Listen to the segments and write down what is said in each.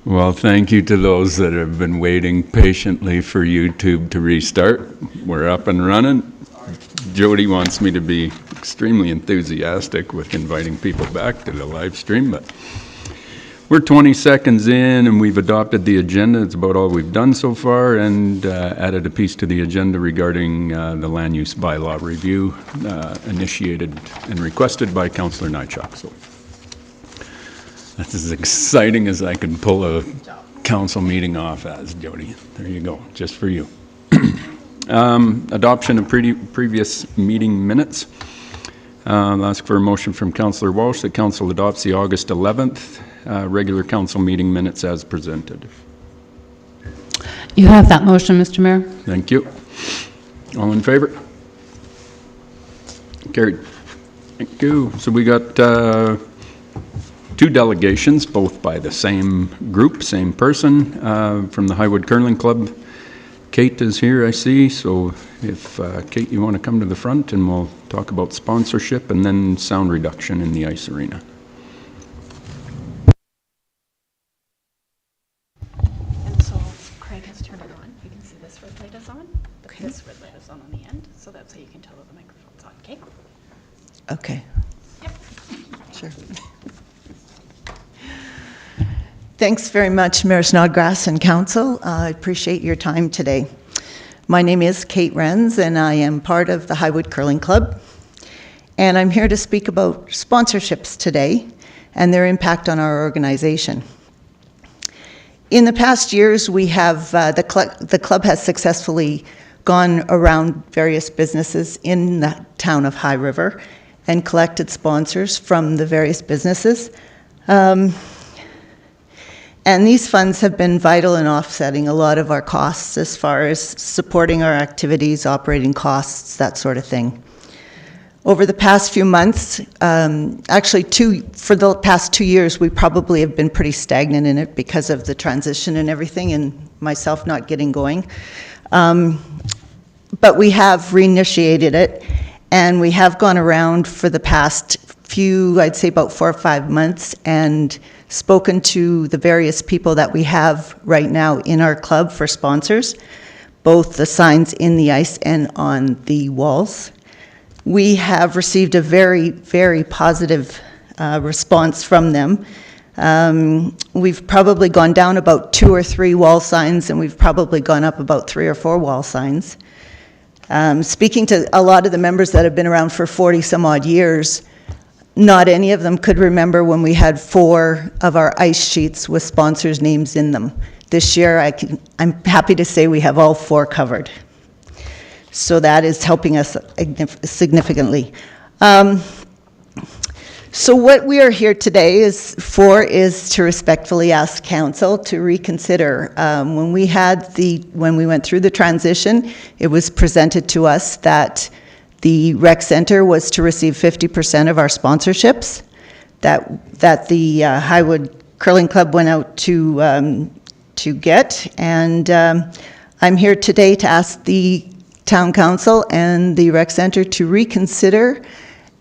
Well, thank you to those that have been waiting patiently for YouTube to restart. We're up and running. Jody wants me to be extremely enthusiastic with inviting people back to the live stream, but we're 20 seconds in and we've adopted the agenda. It's about all we've done so far, and added a piece to the agenda regarding the land use bylaw review initiated and requested by Councillor Nychuk. So that's as exciting as I can pull a council meeting off as, Jody. There you go, just for you. Adoption of previous meeting minutes. I'll ask for a motion from Councillor Walsh that Council adopts the August 11th regular council meeting minutes as presented. You have that motion, Mr. Mayor. Thank you. All in favor? Carried. Thank you. So we got two delegations, both by the same group, same person, from the Highwood Curling Club. Kate is here, I see, so if Kate, you want to come to the front and we'll talk about sponsorship and then sound reduction in the ice arena. And so Craig has turned it on. You can see this red light is on. Okay. This red light is on the end, so that's how you can tell that the microphone's on, okay? Okay. Yep. Sure. Thanks very much, Mayor Snodgrass and Council. I appreciate your time today. My name is Kate Renz, and I am part of the Highwood Curling Club. And I'm here to speak about sponsorships today and their impact on our organization. In the past years, we have the club has successfully gone around various businesses in the town of High River and collected sponsors from the various businesses. And these funds have been vital in offsetting a lot of our costs as far as supporting our activities, operating costs, that sort of thing. Over the past few months, actually for the past 2 years, we probably have been pretty stagnant in it because of the transition and everything and myself not getting going. But we have reinitiated it, and we have gone around for the past few, I'd say about 4 or 5 months, and spoken to the various people that we have right now in our club for sponsors, both the signs in the ice and on the walls. We have received a very, very positive response from them. We've probably gone down about 2 or 3 wall signs, and we've probably gone up about 3 or 4 wall signs. Speaking to a lot of the members that have been around for 40 some odd years, not any of them could remember when we had 4 of our ice sheets with sponsors' names in them. This year, I'm happy to say we have all 4 covered. So that is helping us significantly. So what we are here today is to respectfully ask Council to reconsider. When we went through the transition, it was presented to us that the rec center was to receive 50% of our sponsorships that the Highwood Curling Club went out to get, and I'm here today to ask the Town Council and the rec center to reconsider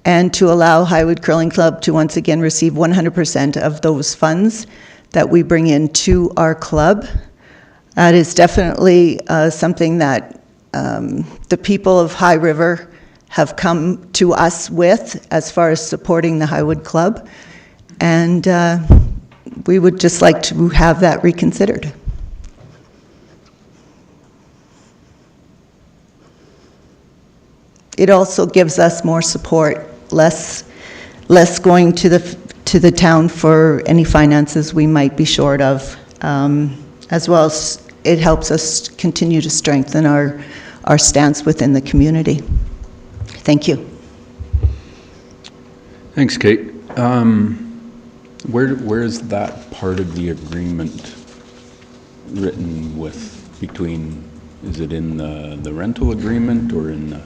and to allow Highwood Curling Club to once again receive 100% of those funds that we bring into our club. That is definitely something that the people of High River have come to us with as far as supporting the Highwood Club, and we would just like to have that reconsidered. It also gives us more support, less going to the town for any finances we might be short of, as well as it helps us continue to strengthen our stance within the community. Thank you. Thanks, Kate. Where is that part of the agreement written between, is it in the rental agreement or in the?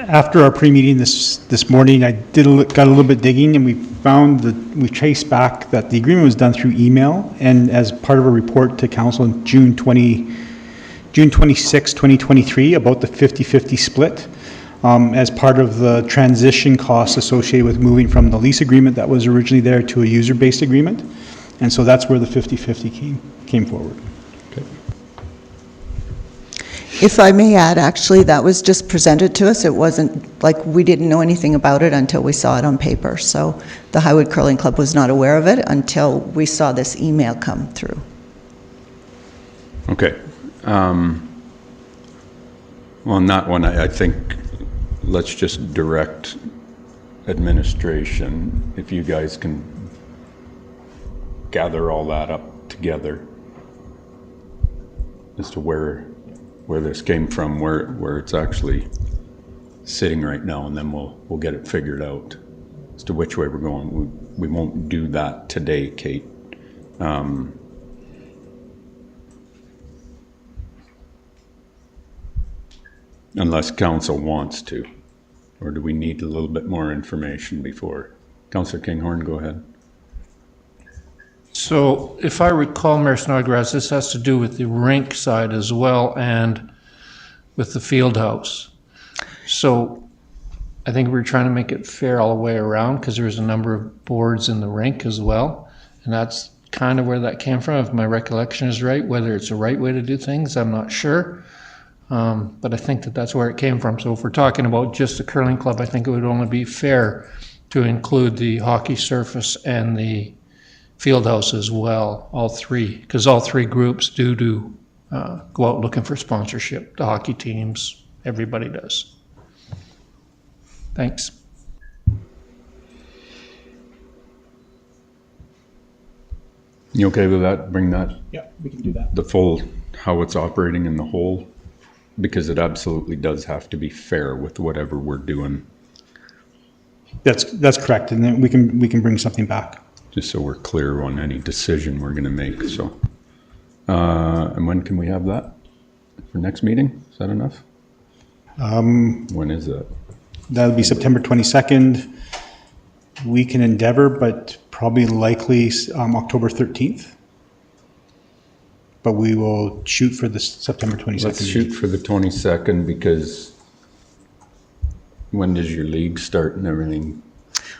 After our pre-meeting this morning, I got a little bit digging, and we found that we traced back that the agreement was done through email, and as part of a report to council in June 26, 2023, about the 50-50 split as part of the transition costs associated with moving from the lease agreement that was originally there to a user-based agreement. And so that's where the 50/50 came forward. If I may add, actually, that was just presented to us. It wasn't, like, we didn't know anything about it until we saw it on paper. So the Highwood Curling Club was not aware of it until we saw this email come through. Okay. Well, on that one, I think let's just direct administration, if you guys can gather all that up together as to where this came from, where it's actually sitting right now, and then we'll get it figured out as to which way we're going. We won't do that today, Kate. Unless council wants to, or do we need a little bit more information before? Councillor Kinghorn, go ahead. So if I recall, Mayor Snodgrass, this has to do with the rink side as well and with the field house. So I think we're trying to make it fair all the way around because there's a number of boards in the rink as well. And that's kind of where that came from, if my recollection is right. Whether it's the right way to do things, I'm not sure. But I think that's where it came from. So if we're talking about just the curling club, I think it would only be fair to include the hockey surface and the field house as well, all three, because all three groups do go out looking for sponsorship. The hockey teams, everybody does. Thanks. You okay with that? Bring that, Yeah, we can do that. the full, how it's operating in the whole? Because it absolutely does have to be fair with whatever we're doing, That's correct, and then we can bring something back. just so we're clear on any decision we're gonna make, so. And when can we have that? For next meeting? Is that enough? When is that? That'll be September 22nd. We can endeavor, but probably likely October 13th. But we will shoot for the September 22nd. Let's shoot for the 22nd, because when does your league start and everything?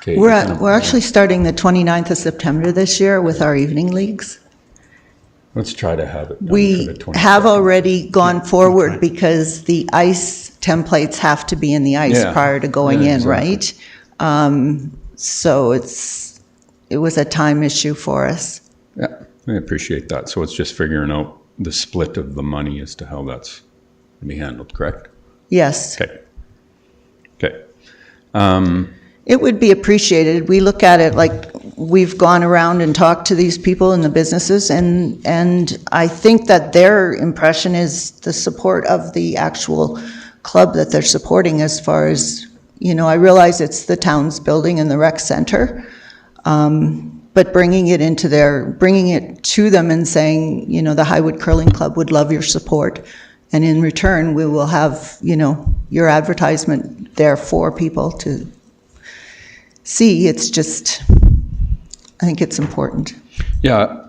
Kate, We're actually starting the 29th of September this year with our evening leagues. Let's try to have it done for We the 22nd. have already gone forward because the ice templates have to be in the ice Yeah. prior to going Yeah, in, exactly. right? So it was a time issue for us. Yeah, I appreciate that. So it's just figuring out the split of the money as to how that's to be handled, correct? Yes. Okay. Okay. It would be appreciated. We look at it like we've gone around and talked to these people in the businesses, and I think that their impression is the support of the actual club that they're supporting as far as, I realize it's the town's building and the rec center, but bringing it to them and saying, the Highwood Curling Club would love your support. And in return, we will have, your advertisement there for people to see. It's just, I think it's important. Yeah,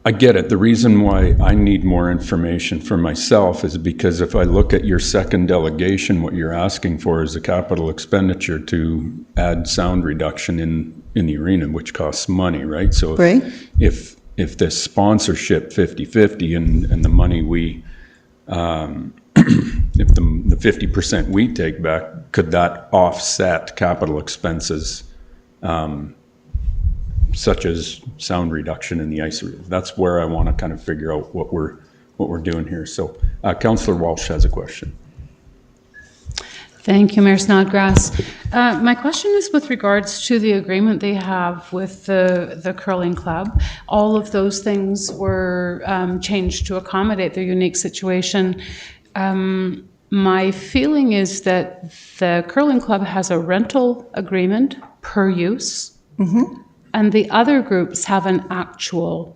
I get it. The reason why I need more information for myself is because if I look at your second delegation, what you're asking for is a capital expenditure to add sound reduction in the arena, which costs money, right? So Right. if this sponsorship 50/50 and the money we, if the 50% we take back, could that offset capital expenses such as sound reduction in the ice arena? That's where I want to kind of figure out what we're doing here. So Councillor Walsh has a question. Thank you, Mayor Snodgrass. My question is with regards to the agreement they have with the curling club. All of those things were changed to accommodate their unique situation. My feeling is that the curling club has a rental agreement per use, and the other groups have an actual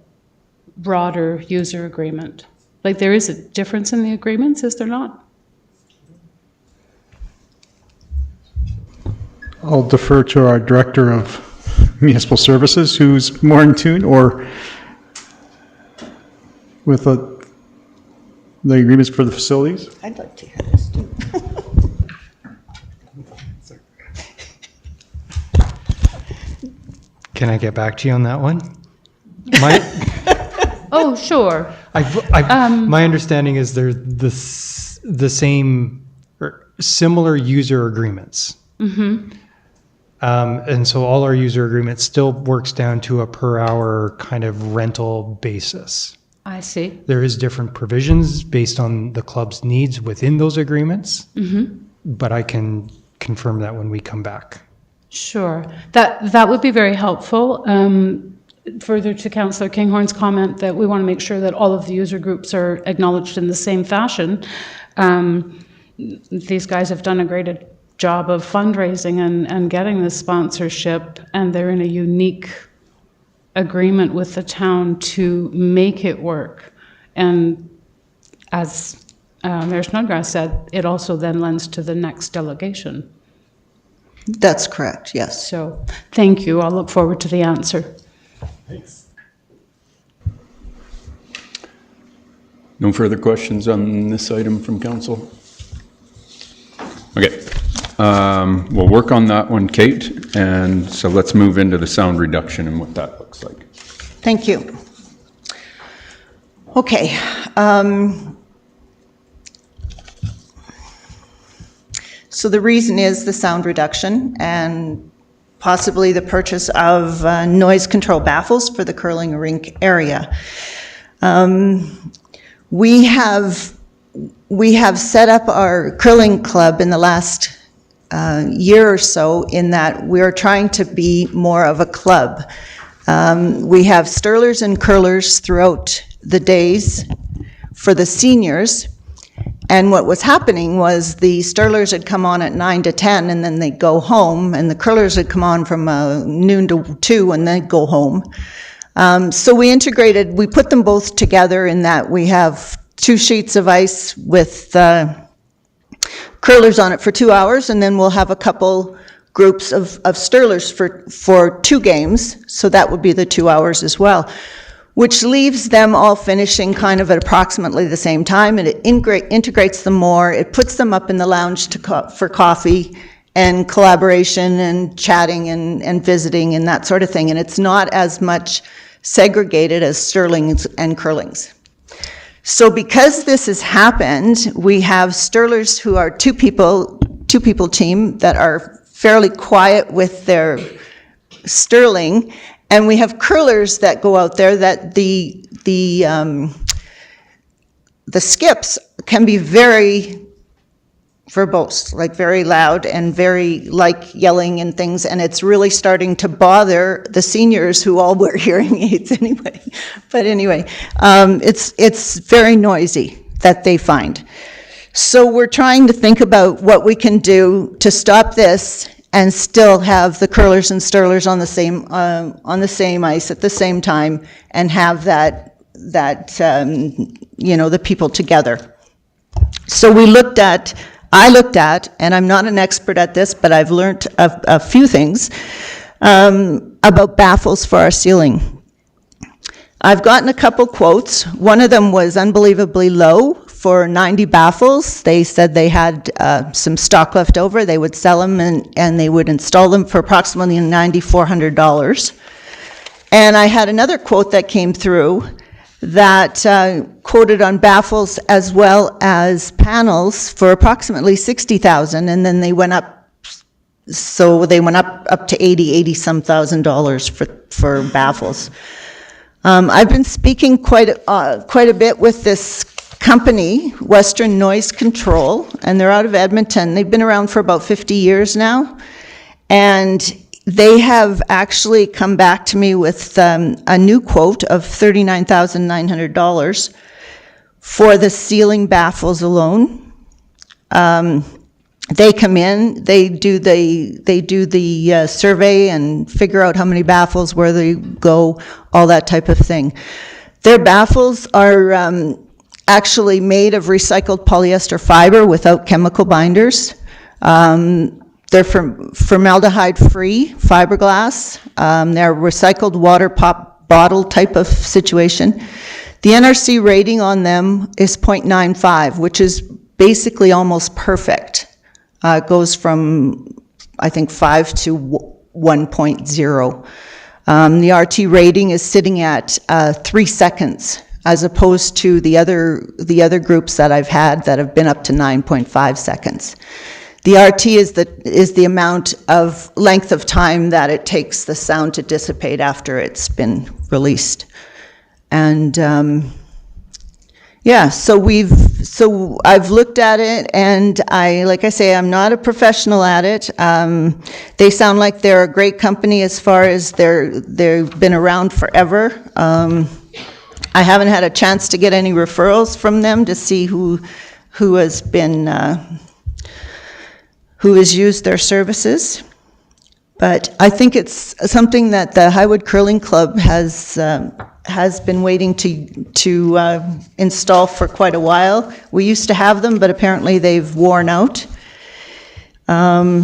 broader user agreement. Like, there is a difference in the agreements, is there not? I'll defer to our Director of Municipal Services, who's more in tune, or with the agreements for the facilities. I'd like to hear this too. Can I get back to you on that one? My, Oh, sure. my understanding is they're the same or similar user agreements. Mm-hmm. And so all our user agreements still works down to a per hour kind of rental basis. I see. There is different provisions based on the club's needs within those agreements, but I can confirm that when we come back. Sure. That would be very helpful. Further to Councillor Kinghorn's comment that we want to make sure that all of the user groups are acknowledged in the same fashion. These guys have done a great job of fundraising and getting this sponsorship, and they're in a unique agreement with the town to make it work. And as Mayor Snodgrass said, it also then lends to the next delegation. That's correct, yes. So thank you. I'll look forward to the answer. Thanks. No further questions on this item from council? Okay. We'll work on that one, Kate, and so let's move into the sound reduction and what that looks like. Thank you. Okay. So the reason is the sound reduction and possibly the purchase of noise control baffles for the curling rink area. We have set up our curling club in the last year or so in that we're trying to be more of a club. We have stirlers and curlers throughout the days for the seniors. And what was happening was the stirlers would come on at 9 to 10 and then they'd go home, and the curlers would come on from noon to 2 and they'd go home. So we put them both together in that we have 2 sheets of ice with curlers on it for 2 hours, and then we'll have a couple groups of stirlers for 2 games, so that would be the 2 hours as well, which leaves them all finishing kind of at approximately the same time, and it integrates them more. It puts them up in the lounge for coffee and collaboration and chatting and visiting and that sort of thing, and it's not as much segregated as stirlings and curlings. So because this has happened, we have stirlers who are two people team that are fairly quiet with their stirling, and we have curlers that go out there that the skips can be very verbose, like very loud and very like yelling and things, and it's really starting to bother the seniors who all wear hearing aids anyway. But anyway, it's very noisy that they find. So we're trying to think about what we can do to stop this and still have the curlers and stirlers on the same ice at the same time, and have that the people together. So I looked at, and I'm not an expert at this, but I've learned a few things about baffles for our ceiling. I've gotten a couple quotes. One of them was unbelievably low for 90 baffles. They said they had some stock left over. They would sell them and they would install them for approximately $9,400. And I had another quote that came through that quoted on baffles as well as panels for approximately $60,000, and then they went up. So they went up to $80,000 some dollars for baffles. I've been speaking quite a bit with this company, Western Noise Control, and they're out of Edmonton. They've been around for about 50 years now, and they have actually come back to me with a new quote of $39,900 for the ceiling baffles alone. They come in, they do the survey and figure out how many baffles, where they go, all that type of thing. Their baffles are actually made of recycled polyester fiber without chemical binders. They're formaldehyde-free fiberglass. They're recycled water pop bottle type of situation. The NRC rating on them is 0.95, which is basically almost perfect. It goes from, I think, 5 to 1.0. The RT rating is sitting at 3 seconds, as opposed to the other groups that I've had that have been up to 9.5 seconds. The RT is the amount of length of time that it takes the sound to dissipate after it's been released. And yeah, so I've looked at it, and like I say, I'm not a professional at it. They sound like they're a great company as far as they've been around forever. I haven't had a chance to get any referrals from them to see who has used their services. But I think it's something that the Highwood Curling Club has been waiting to install for quite a while. We used to have them, but apparently they've worn out. A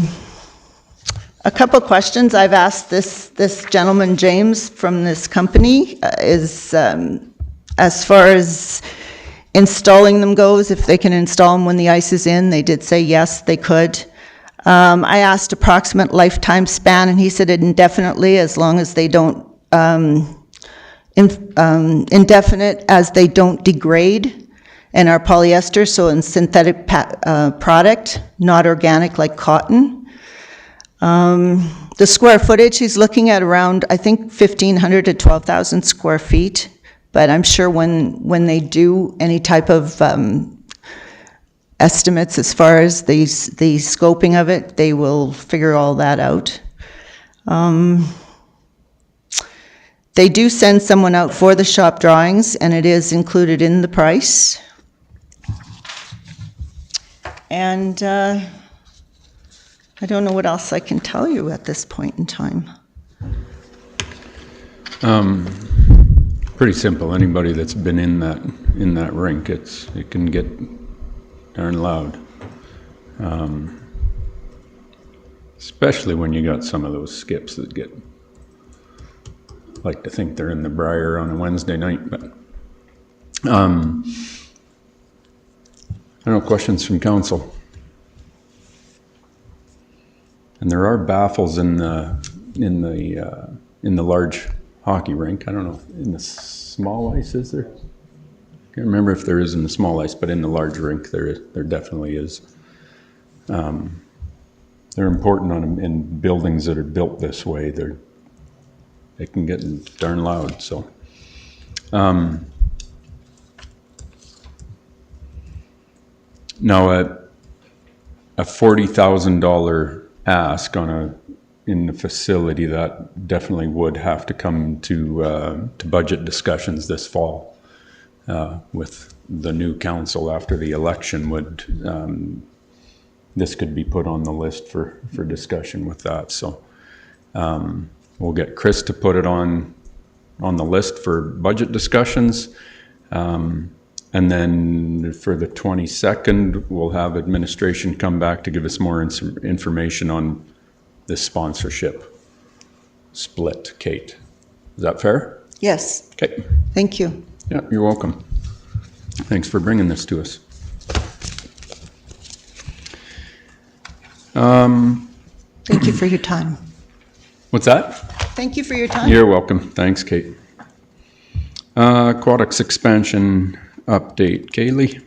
couple questions I've asked this gentleman, James, from this company, is as far as installing them goes, if they can install them when the ice is in. They did say yes, they could. I asked approximate lifetime span, and he said indefinitely, as long as they don't, indefinite as they don't degrade and are polyester, so in synthetic product, not organic like cotton. The square footage, he's looking at around, I think, 1,500 to 12,000 square feet. But I'm sure when they do any type of estimates as far as the scoping of it, they will figure all that out. They do send someone out for the shop drawings, and it is included in the price. And I don't know what else I can tell you at this point in time. Pretty simple. Anybody that's been in that rink, it can get darn loud. Especially when you got some of those skips that like to think they're in the Briar on a Wednesday night. But I don't know, questions from council. And there are baffles in the large hockey rink. I don't know, in the small ice, is there? I can't remember if there is in the small ice, but in the large rink there definitely is. They're important in buildings that are built this way. They can get darn loud. So, now a $40,000 ask in the facility, that definitely would have to come to budget discussions this fall with the new council after the election. This could be put on the list for discussion with that. So we'll get Chris to put it on the list for budget discussions. And then for the 22nd, we'll have administration come back to give us more information on this sponsorship split. Kate, is that fair? Yes. Okay. Thank you. Yeah, you're welcome. Thanks for bringing this to us. Thank you for your time. What's that? Thank you for your time. You're welcome. Thanks, Kate. Aquatics expansion update. Kaylee?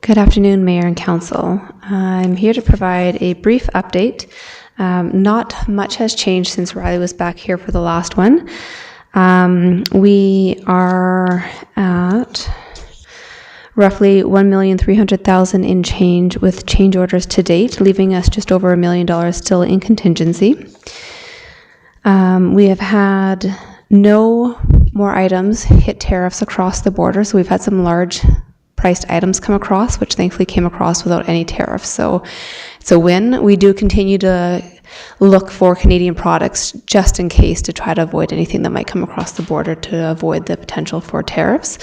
Good afternoon, Mayor and Council. I'm here to provide a brief update. Not much has changed since Riley was back here for the last one. We are at roughly $1,300,000 in change with change orders to date, leaving us just over $1 million still in contingency. We have had no more items hit tariffs across the border, so we've had some large priced items come across, which thankfully came across without any tariffs. So it's a win. We do continue to look for Canadian products just in case to try to avoid anything that might come across the border to avoid the potential for tariffs.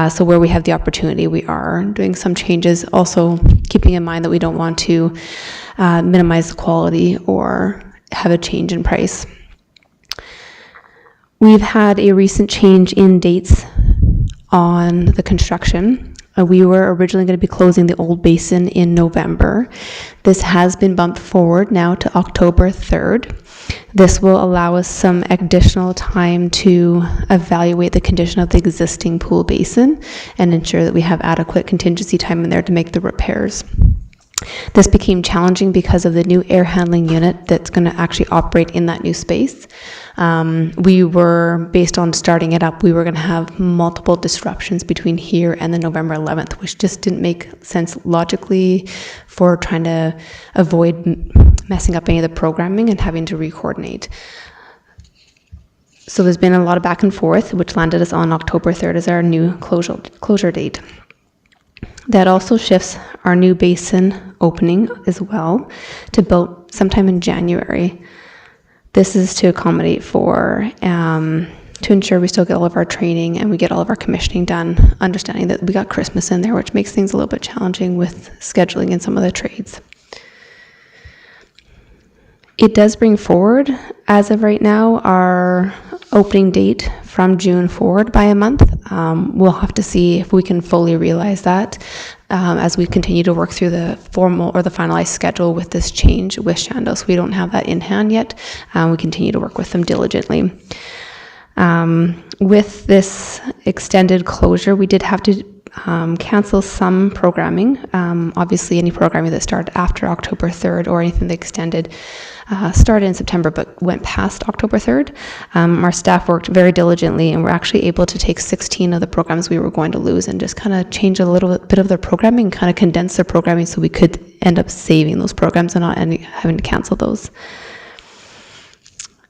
So where we have the opportunity, we are doing some changes, also keeping in mind that we don't want to minimize the quality or have a change in price. We've had a recent change in dates on the construction. We were originally going to be closing the old basin in November. This has been bumped forward now to October 3rd. This will allow us some additional time to evaluate the condition of the existing pool basin and ensure that we have adequate contingency time in there to make the repairs. This became challenging because of the new air handling unit that's going to actually operate in that new space. We were, based on starting it up, we were going to have multiple disruptions between here and the November 11th, which just didn't make sense logically for trying to avoid messing up any of the programming and having to re-coordinate. So there's been a lot of back and forth, which landed us on October 3rd as our new closure date. That also shifts our new basin opening as well to build sometime in January. This is to accommodate for, to ensure we still get all of our training and we get all of our commissioning done, understanding that we got Christmas in there, which makes things a little bit challenging with scheduling in some of the trades. It does bring forward, as of right now, our opening date from June forward by a month. We'll have to see if we can fully realize that as we continue to work through the formal or the finalized schedule with this change with Chandos. We don't have that in hand yet. We continue to work with them diligently. With this extended closure, we did have to cancel some programming. Obviously, any programming that started after October 3rd or anything that extended started in September but went past October 3rd. Our staff worked very diligently and were actually able to take 16 of the programs we were going to lose and just kind of change a little bit of their programming, kind of condense their programming so we could end up saving those programs and not having to cancel those.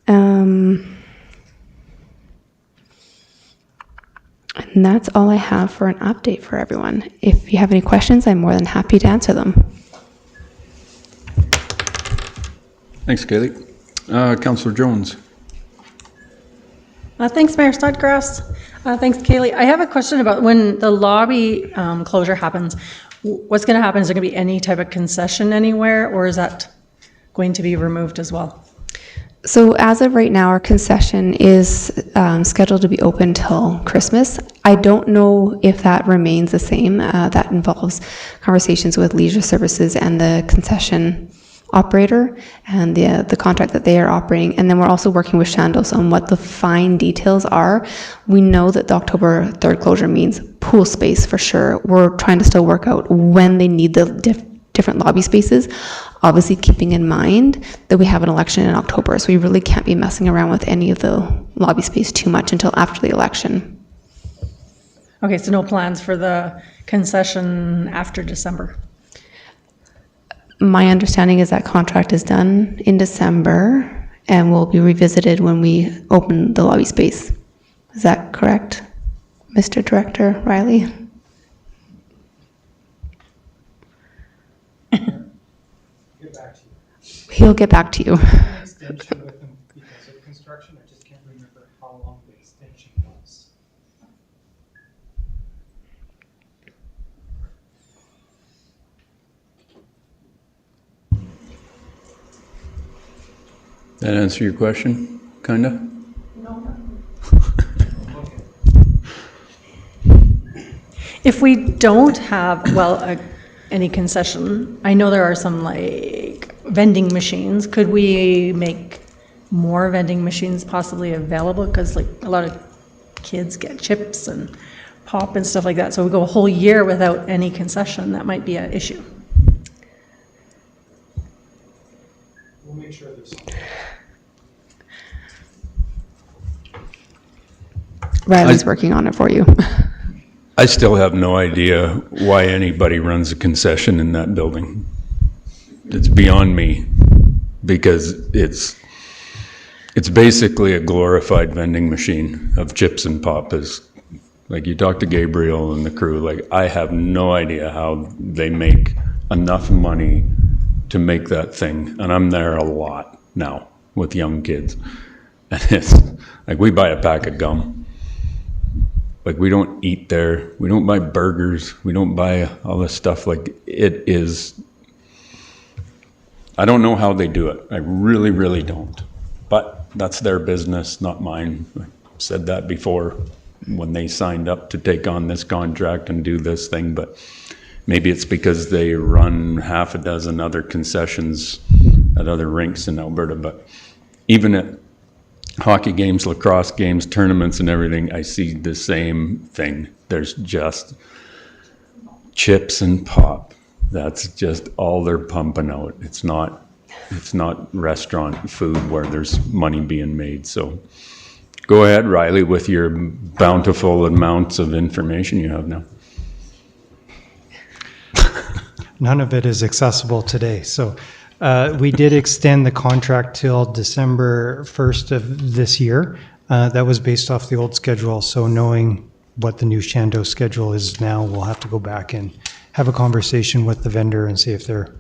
And that's all I have for an update for everyone. If you have any questions, I'm more than happy to answer them. Thanks, Kaylee. Councillor Jones. Thanks, Mayor Snodgrass. Thanks, Kaylee. I have a question about when the lobby closure happens. What's going to happen? Is there going to be any type of concession anywhere, or is that going to be removed as well? So as of right now, our concession is scheduled to be open till Christmas. I don't know if that remains the same. That involves conversations with Leisure Services and the concession operator and the contract that they are operating. And then we're also working with Chandos on what the fine details are. We know that the October 3rd closure means pool space for sure. We're trying to still work out when they need the different lobby spaces, obviously keeping in mind that we have an election in October, so we really can't be messing around with any of the lobby space too much until after the election. Okay, so no plans for the concession after December? My understanding is that contract is done in December and will be revisited when we open the lobby space. Is that correct, Mr. Director Riley? He'll get back to you. Extension with them because of construction. I just can't remember how long the extension was. That answer your question, kinda? No. If we don't have, any concession, I know there are some like vending machines. Could we make more vending machines possibly available? Because like a lot of kids get chips and pop and stuff like that. So we go a whole year without any concession. That might be an issue. We'll make sure there's something. Riley's working on it for you. I still have no idea why anybody runs a concession in that building. It's beyond me, because it's basically a glorified vending machine of chips and pop. Like you talk to Gabriel and the crew, like I have no idea how they make enough money to make that thing. And I'm there a lot now with young kids. And it's like we buy a pack of gum. Like we don't eat there, we don't buy burgers, we don't buy all this stuff. Like it is, I don't know how they do it. I really, really don't. But that's their business, not mine. I've said that before. when they signed up to take on this contract and do this thing, but maybe it's because they run half a dozen other concessions at other rinks in Alberta. But even at hockey games, lacrosse games, tournaments and everything, I see the same thing. There's just chips and pop. That's just all they're pumping out. It's not restaurant food where there's money being made. So go ahead, Riley, with your bountiful amounts of information you have now. None of it is accessible today. So we did extend the contract till December 1st of this year. That was based off the old schedule. So knowing what the new Shando schedule is now, we'll have to go back and have a conversation with the vendor and see if they're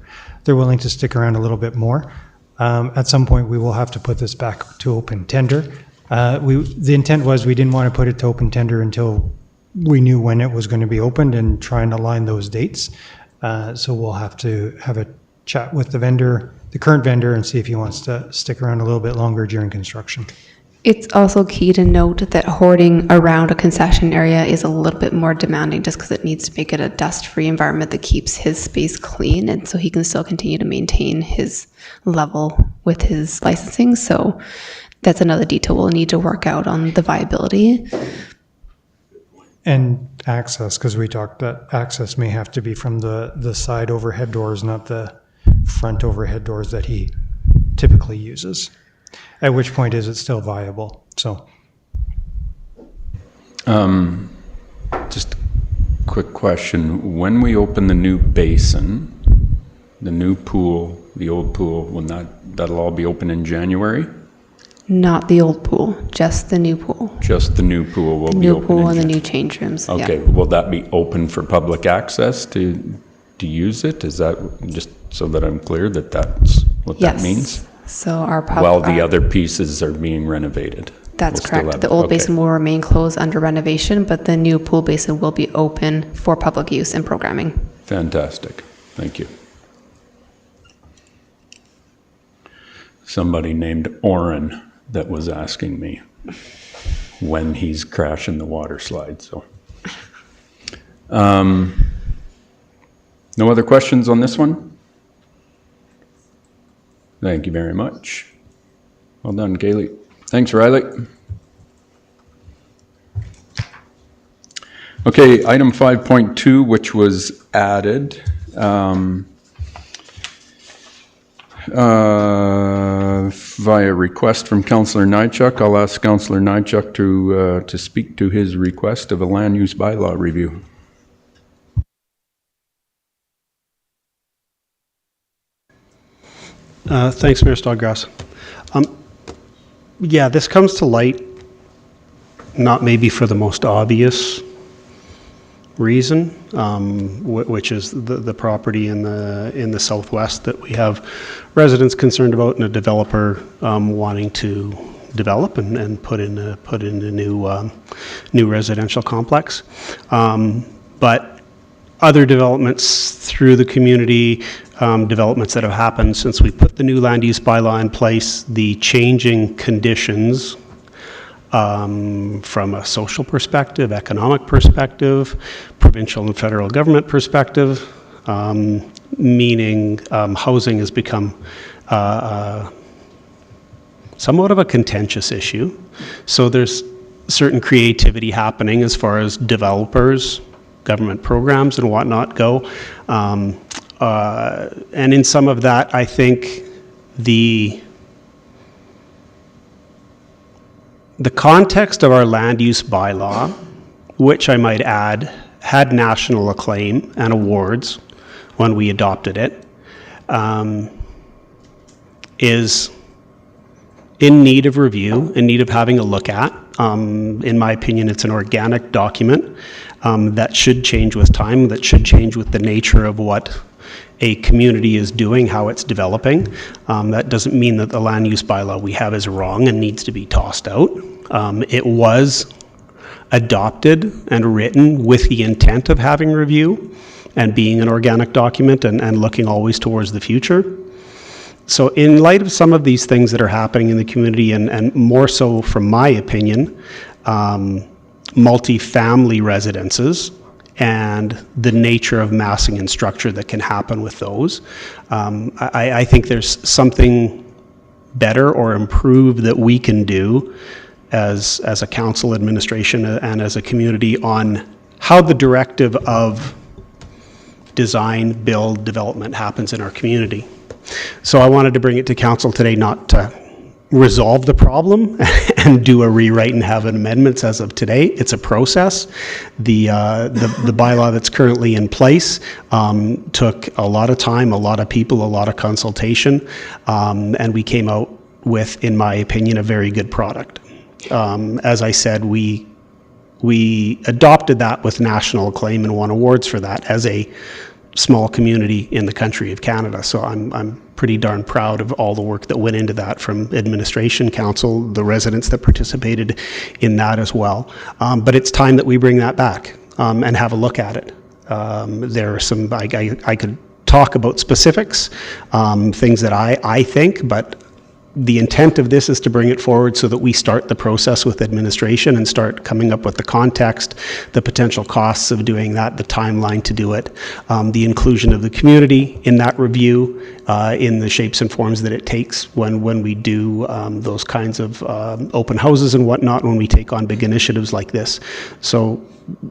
willing to stick around a little bit more. At some point, we will have to put this back to open tender. The intent was we didn't want to put it to open tender until we knew when it was going to be opened and try and align those dates. So we'll have to have a chat with the vendor, the current vendor, and see if he wants to stick around a little bit longer during construction. It's also key to note that hoarding around a concession area is a little bit more demanding just because it needs to make it a dust-free environment that keeps his space clean, and so he can still continue to maintain his level with his licensing. So that's another detail we'll need to work out on the viability. And access, because we talked that access may have to be from the side overhead doors, not the front overhead doors that he typically uses. At which point is it still viable? So, just a quick question. When we open the new basin, the new pool, the old pool, when that'll all be open in January? Not the old pool, just the new pool. Just the new pool will be New open. pool and the new change rooms. Okay, Yeah. will that be open for public access to use it? Is that, just so that I'm clear that that's what that Yes. means? So our While the other pieces are being renovated? That's We'll still correct. have- The old okay. basin will remain closed under renovation, but the new pool basin will be open for public use and programming. Fantastic, thank you. Somebody named Oren that was asking me when he's crashing the water slide, so. No other questions on this one? Thank you very much. Well done, Kaylee. Thanks, Riley. Okay, item 5.2, which was added. Via request from Councillor Nychuk. I'll ask Councillor Nychuk to speak to his request of a land use bylaw review. Thanks, Mayor Snodgrass. Yeah, this comes to light not maybe for the most obvious reason, which is the property in the southwest that we have residents concerned about, and a developer wanting to develop and put in a new residential complex. But other developments through the community, developments that have happened since we put the new land use bylaw in place, the changing conditions from a social perspective, economic perspective, provincial and federal government perspective, meaning housing has become somewhat of a contentious issue. So there's certain creativity happening as far as developers, government programs and whatnot go. And in some of that, I think the context of our land use bylaw, which I might add, had national acclaim and awards when we adopted it, is in need of review, in need of having a look at. In my opinion, it's an organic document that should change with time, that should change with the nature of what a community is doing, how it's developing. That doesn't mean that the land use bylaw we have is wrong and needs to be tossed out. It was adopted and written with the intent of having review and being an organic document and looking always towards the future. So in light of some of these things that are happening in the community, and more so from my opinion, multifamily residences and the nature of massing and structure that can happen with those. I think there's something better or improved that we can do as a council, administration, and as a community on how the directive of design, build, development happens in our community. So I wanted to bring it to council today, not to resolve the problem and do a rewrite and have amendments as of today. It's a process. The bylaw that's currently in place took a lot of time, a lot of people, a lot of consultation, and we came out with, in my opinion, a very good product. As I said, we adopted that with national acclaim and won awards for that as a small community in the country of Canada. So I'm pretty darn proud of all the work that went into that, from administration, council, the residents that participated in that as well. But it's time that we bring that back and have a look at it. There are some, I could talk about specifics, things that I think, but the intent of this is to bring it forward so that we start the process with administration and start coming up with the context, the potential costs of doing that, the timeline to do it, the inclusion of the community in that review, in the shapes and forms that it takes when we do those kinds of open houses and whatnot, when we take on big initiatives like this. So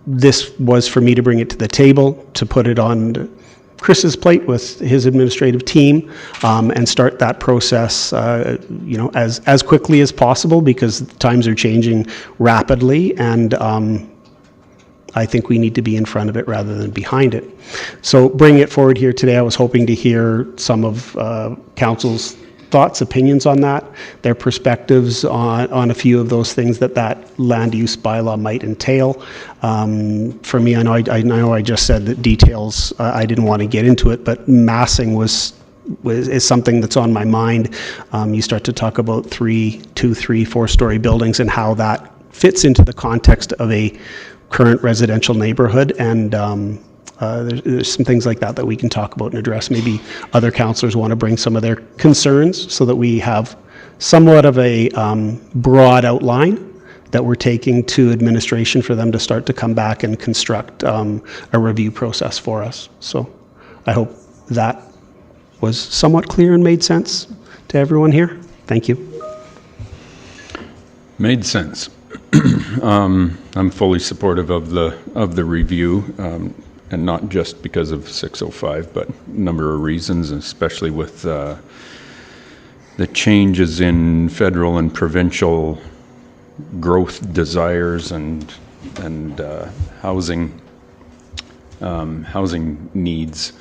this was for me to bring it to the table, to put it on Chris's plate with his administrative team, and start that process, as quickly as possible, because times are changing rapidly, and I think we need to be in front of it rather than behind it. So bringing it forward here today, I was hoping to hear some of council's thoughts, opinions on that, their perspectives on a few of those things that land use bylaw might entail. For me, I know I just said that details, I didn't want to get into it, but massing is something that's on my mind. You start to talk about 2, 3, 4-story buildings and how that fits into the context of a current residential neighborhood, and there's some things like that we can talk about and address. Maybe other councillors want to bring some of their concerns so that we have somewhat of a broad outline that we're taking to administration for them to start to come back and construct a review process for us. So I hope that was somewhat clear and made sense to everyone here. Thank you. Made sense. I'm fully supportive of the review. And not just because of 605, but a number of reasons, especially with the changes in federal and provincial growth desires and housing needs.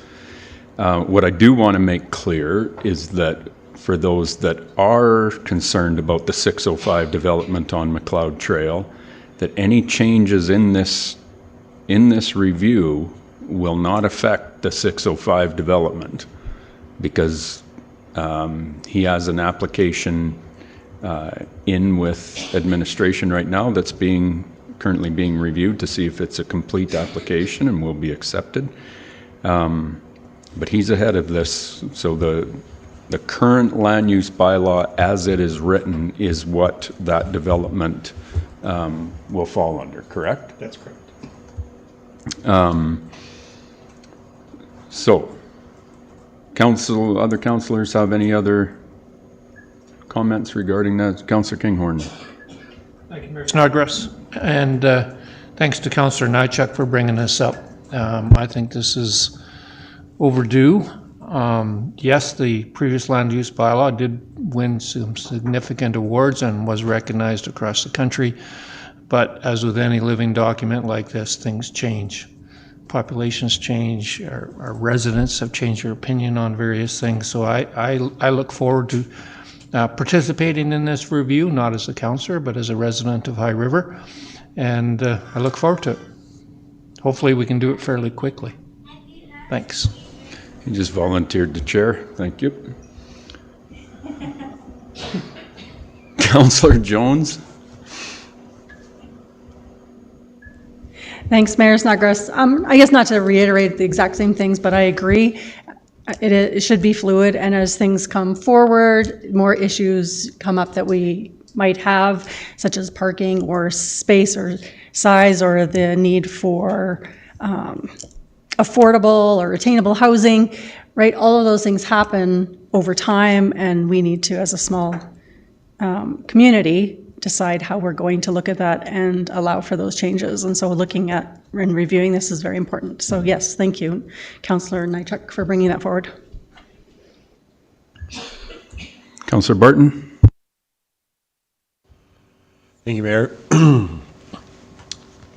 What I do want to make clear is that for those that are concerned about the 605 development on McLeod Trail, that any changes in this review will not affect the 605 development, because he has an application in with administration right now that's currently being reviewed to see if it's a complete application and will be accepted. But he's ahead of this, so the current land use bylaw as it is written is what that development will fall under, correct? That's correct. So, other councillors have any other comments regarding that? Councillor Kinghorn. Thank you, Mayor Snodgrass. And thanks to Councillor Nychuk for bringing this up. I think this is overdue. Yes, the previous land use bylaw did win some significant awards and was recognized across the country. But as with any living document like this, things change. Populations change, our residents have changed their opinion on various things. So I look forward to participating in this review, not as a councillor, but as a resident of High River. And I look forward to it. Hopefully we can do it fairly quickly. Thanks. You just volunteered to chair. Thank you. Councillor Jones. Thanks, Mayor Snodgrass. I guess not to reiterate the exact same things, but I agree. It should be fluid, and as things come forward, more issues come up that we might have, such as parking or space or size or the need for affordable or attainable housing, right? All of those things happen over time, and we need to, as a small community, decide how we're going to look at that and allow for those changes. And so looking at and reviewing this is very important. So yes, thank you, Councillor Nychuk, for bringing that forward. Councillor Barton? Thank you, Mayor.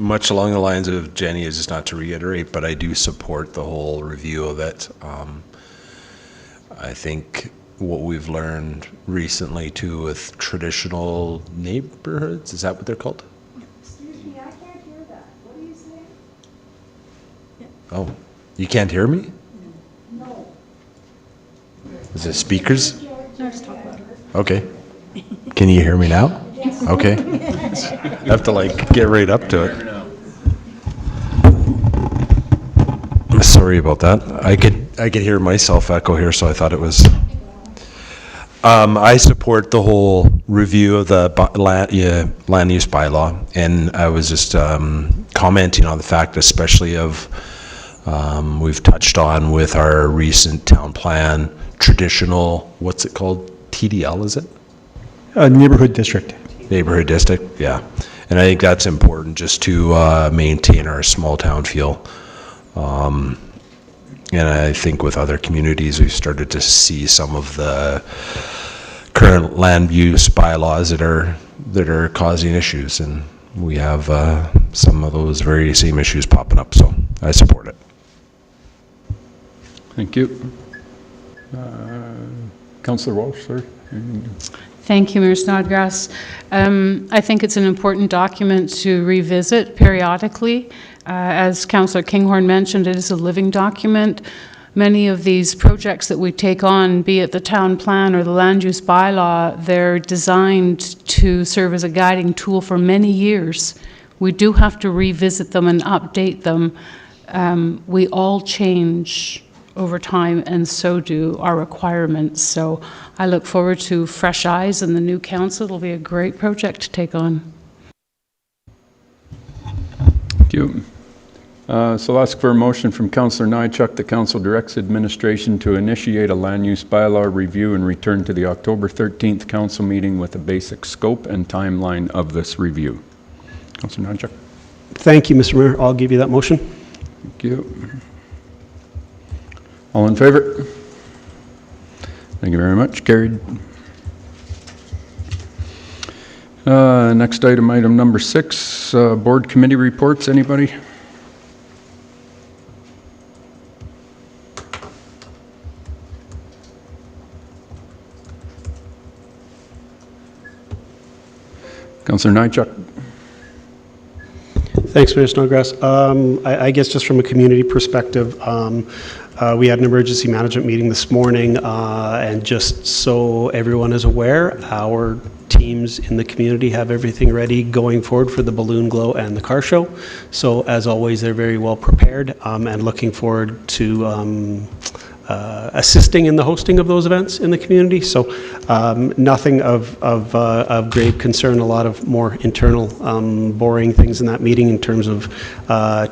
Much along the lines of Jenny, is just not to reiterate, but I do support the whole review of it. I think what we've learned recently too with traditional neighborhoods, is that what they're called? Excuse me, I can't hear that. What are you saying? Oh, you can't hear me? No. Is it speakers? No, just talk about it. Okay. Can you hear me now? Yes. Okay. I have to like get right up to it. Sorry about that. I could hear myself echo here, so I thought it was. I support the whole review of the land use bylaw, and I was just commenting on the fact, especially of we've touched on with our recent town plan traditional, what's it called? TDL, is it? Neighborhood district. Neighborhood district, yeah. And I think that's important just to maintain our small town feel. And I think with other communities, we've started to see some of the current land use bylaws that are causing issues, and we have some of those very same issues popping up. So I support it. Thank you. Councillor Walsh, sir. Thank you, Mayor Snodgrass. I think it's an important document to revisit periodically. As Councillor Kinghorn mentioned, it is a living document. Many of these projects that we take on, be it the town plan or the land use bylaw, they're designed to serve as a guiding tool for many years. We do have to revisit them and update them. We all change over time, and so do our requirements. So I look forward to fresh eyes in the new council. It'll be a great project to take on. Thank you. So I'll ask for a motion from Councillor Nychuk. The council directs administration to initiate a land use bylaw review and return to the October 13th council meeting with a basic scope and timeline of this review. Councillor Nychuk. Thank you, Mr. Mayor. I'll give you that motion. Thank you. All in favor? Thank you very much. Carried. Next item, item number 6, board committee reports. Anybody? Councillor Nychuk. Thanks, Mayor Snodgrass. I guess just from a community perspective, we had an emergency management meeting this morning, and just so everyone is aware, our teams in the community have everything ready going forward for the balloon glow and the car show. So as always, they're very well prepared, and looking forward to assisting in the hosting of those events in the community. So nothing of grave concern, a lot of more internal boring things in that meeting in terms of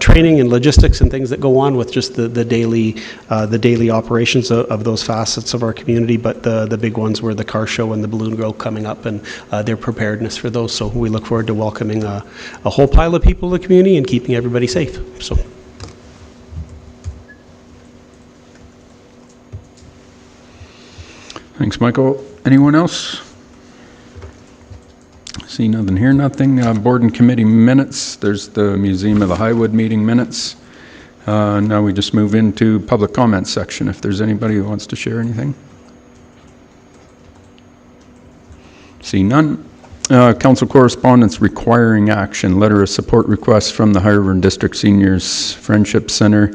training and logistics and things that go on with just the daily operations of those facets of our community. But the big ones were the car show and the balloon glow coming up, and their preparedness for those. So we look forward to welcoming a whole pile of people in the community and keeping everybody safe. So. Thanks, Michael. Anyone else? See nothing, hear nothing. Board and committee minutes. There's the Museum of the Highwood meeting minutes. Now we just move into public comment section. If there's anybody who wants to share anything. See none. Council correspondence requiring action. Letter of support request from the High River District Seniors Friendship Center.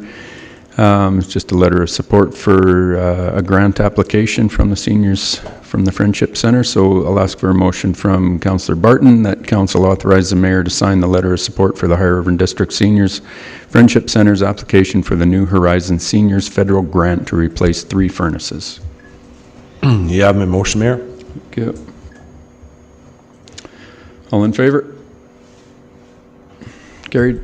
It's just a letter of support for a grant application from the seniors from the Friendship Center. So I'll ask for a motion from Councillor Barton that council authorize the mayor to sign the letter of support for the High River District Seniors Friendship Center's application for the New Horizon Seniors Federal Grant to replace 3 furnaces. You have my motion, Mayor. Thank you. All in favor? Carried.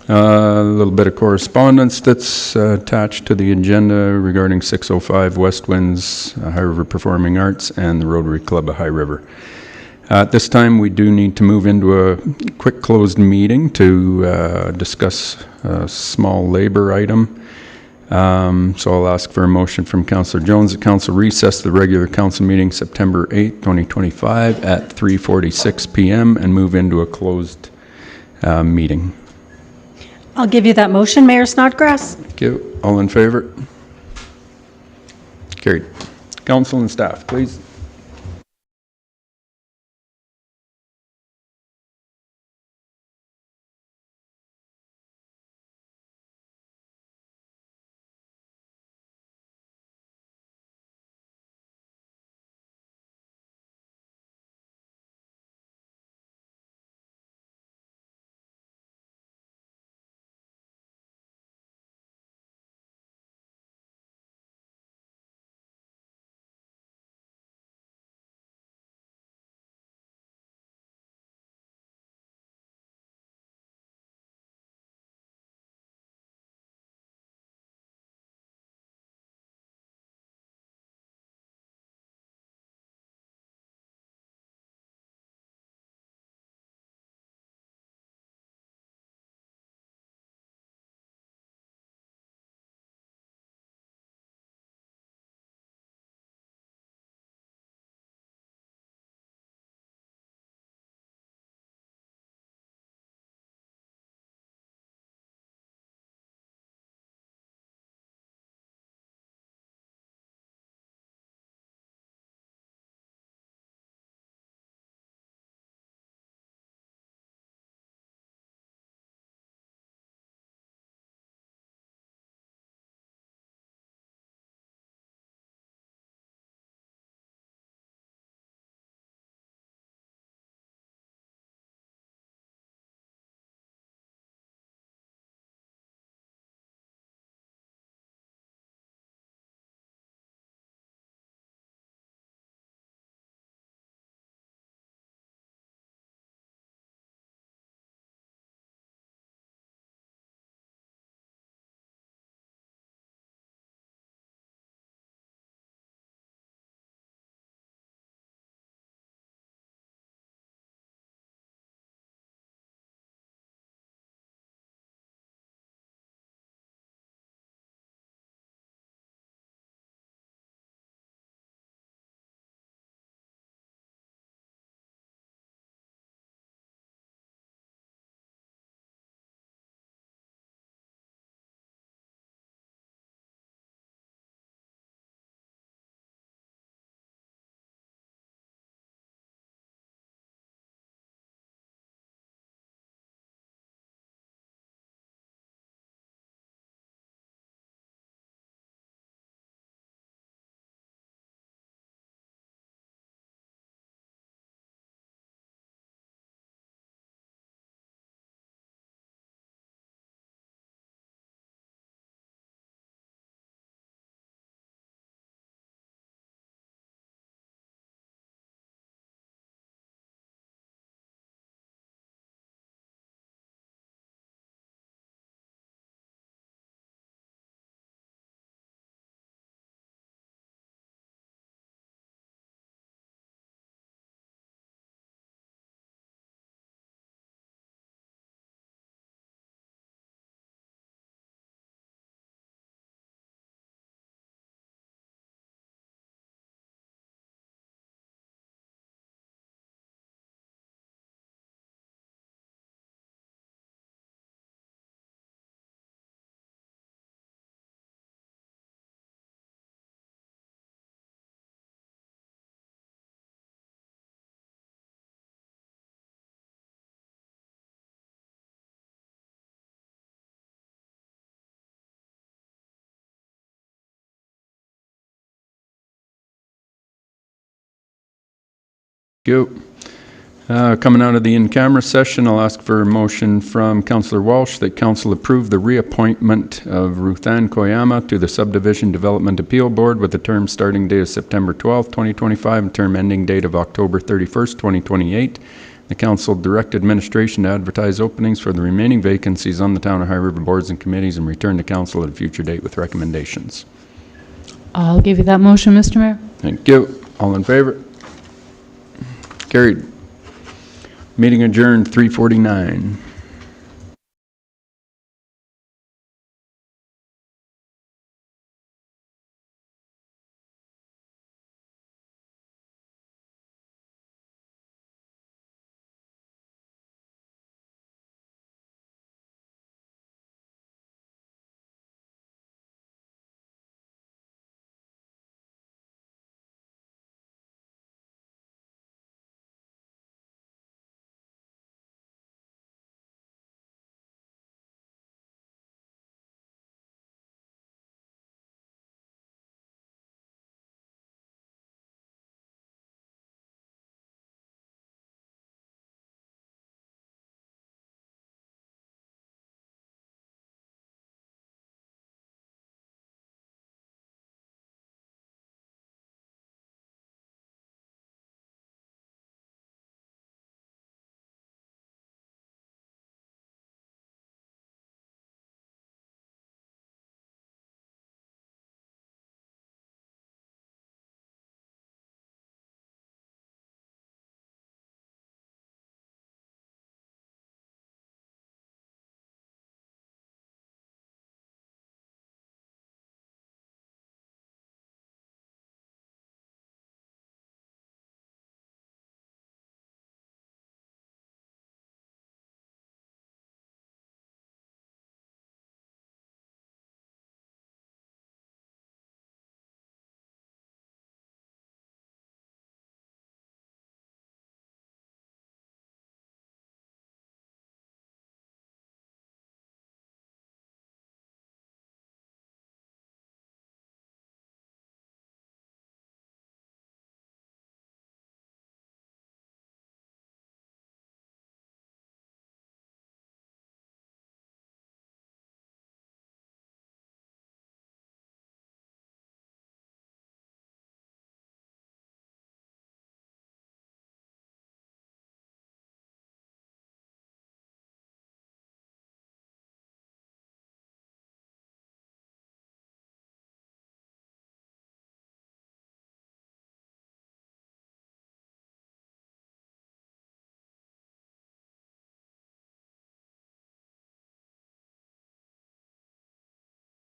A little bit of correspondence that's attached to the agenda regarding 605 West Wind's High River Performing Arts and the Rotary Club of High River. At this time, we do need to move into a quick closed meeting to discuss a small labor item. So I'll ask for a motion from Councillor Jones that Council recess the regular council meeting September 8th, 2025 at 3:46 p.m. and move into a closed meeting. I'll give you that motion, Mayor Snodgrass. Thank you. All in favor? Carried. Council and staff, please. Go. Coming out of the in-camera session, I'll ask for a motion from Councillor Walsh that Council approve the reappointment of Ruth Ann Koyama to the Subdivision Development Appeal Board with a term starting date of September 12th, 2025 and term ending date of October 31st, 2028. The council direct administration to advertise openings for the remaining vacancies on the Town of High River boards and committees and return to council at a future date with recommendations. I'll give you that motion, Mr. Mayor. Thank you. All in favor? Carried. Meeting adjourned 3:49.